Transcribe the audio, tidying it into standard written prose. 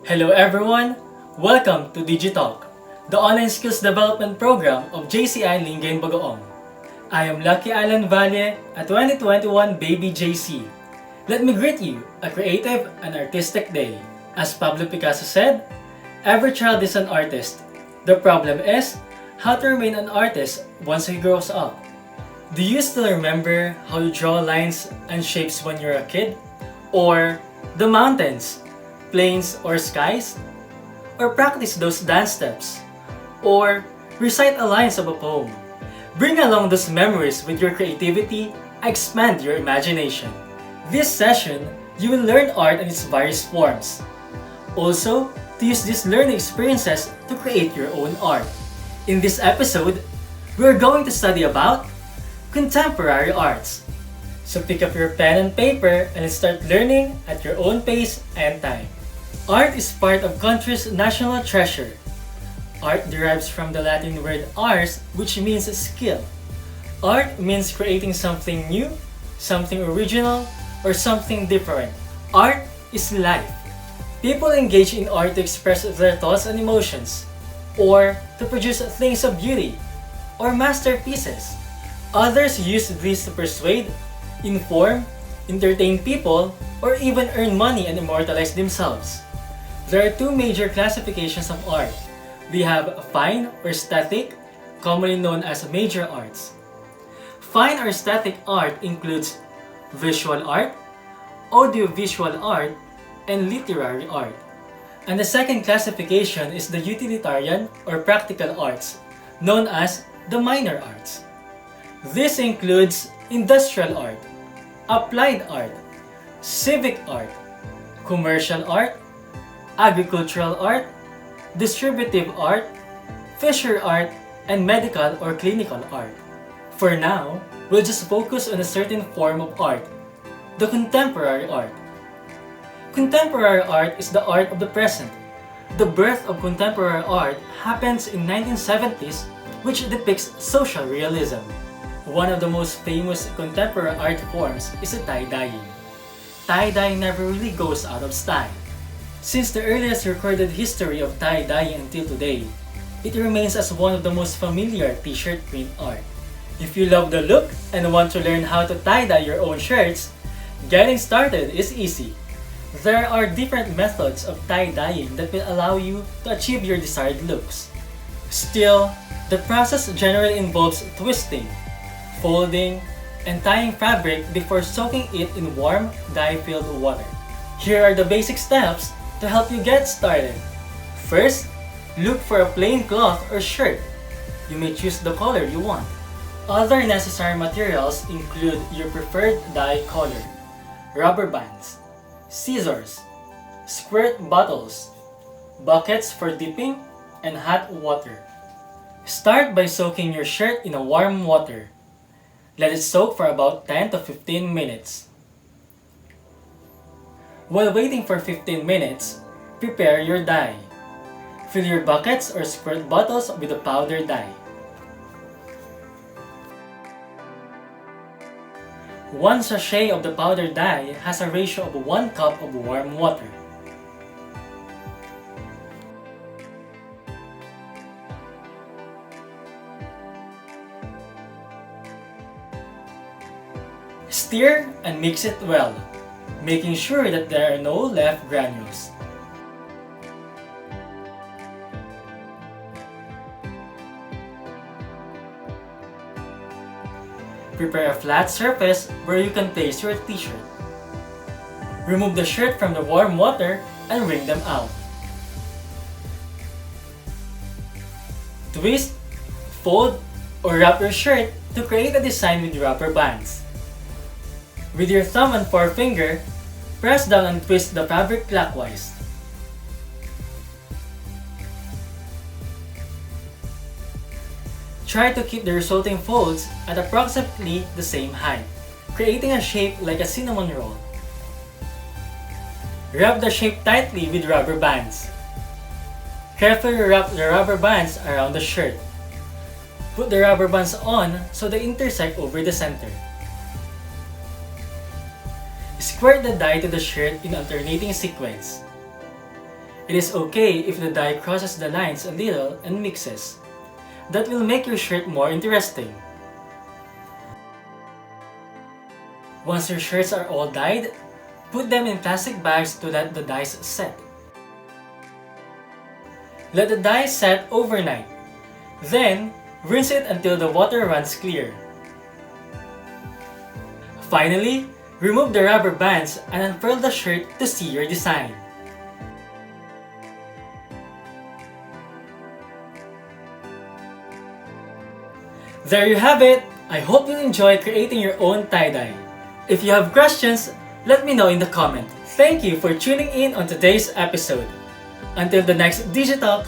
Hello everyone! Welcome to Digitalk, the online skills development program of JCI Lingayen Bagoong. I am Lucky Allan Valle, a 2021 Baby Jaycees. Let me greet you a creative and artistic day. As Pablo Picasso said, every child is an artist. The problem is how to remain an artist once he grows up. Do you still remember how you draw lines and shapes when you're a kid? Or the mountains, plains, or skies? Or practice those dance steps? Or recite a lines of a poem? Bring along those memories with your creativity, expand your imagination. This session, you will learn art in its various forms. Also, to use these learning experiences to create your own art. In this episode, we are going to study about contemporary arts. So pick up your pen and paper and start learning at your own pace and time. Art is part of country's national treasure. Art derives from the Latin word ars, which means skill. Art means creating something new, something original, or something different. Art is life. People engage in art to express their thoughts and emotions, or to produce things of beauty, or masterpieces. Others use this to persuade, inform, entertain people, or even earn money and immortalize themselves. There are two major classifications of art. We have fine or static, commonly known as major arts. Fine or static art includes visual art, audiovisual art, and literary art. And the second classification is the utilitarian or practical arts, known as the minor arts. This includes industrial art, applied art, civic art, commercial art, agricultural art, distributive art, fisher art, and medical or clinical art. For now, we'll just focus on a certain form of art, the contemporary art. Contemporary art is the art of the present. The birth of contemporary art happens in 1970s, which depicts social realism. One of the most famous contemporary art forms is tie-dyeing. Tie-dye never really goes out of style. Since the earliest recorded history of tie-dyeing until today, it remains as one of the most familiar t-shirt print art. If you love the look and want to learn how to tie-dye your own shirts, getting started is easy. There are different methods of tie-dyeing that will allow you to achieve your desired looks. Still, the process generally involves twisting, folding, and tying fabric before soaking it in warm, dye-filled water. Here are the basic steps to help you get started. First, look for a plain cloth or shirt. You may choose the color you want. Other necessary materials include your preferred dye color, rubber bands, scissors, squirt bottles, buckets for dipping, and hot water. Start by soaking your shirt in a warm water. Let it soak for about 10 to 15 minutes. While waiting for 15 minutes, prepare your dye. Fill your buckets or squirt bottles with the powder dye. 1 sachet of the powder dye has a ratio of 1 cup of warm water. Stir and mix it well, making sure that there are no left granules. Prepare a flat surface where you can place your t-shirt. Remove the shirt from the warm water and wring them out. Twist, fold, or wrap your shirt to create a design with rubber bands. With your thumb and forefinger, press down and twist the fabric clockwise. Try to keep the resulting folds at approximately the same height, creating a shape like a cinnamon roll. Wrap the shape tightly with rubber bands. Carefully wrap the rubber bands around the shirt. Put the rubber bands on so they intersect over the center. Squirt the dye to the shirt in alternating sequence. It is okay if the dye crosses the lines a little and mixes. That will make your shirt more interesting. Once your shirts are all dyed, put them in plastic bags to let the dyes set. Let the dye set overnight. Then, rinse it until the water runs clear. Finally, remove the rubber bands and unfurl the shirt to see your design. There you have it! I hope you enjoy creating your own tie-dye. If you have questions, let me know in the comment. Thank you for tuning in on today's episode. Until the next Digitalk,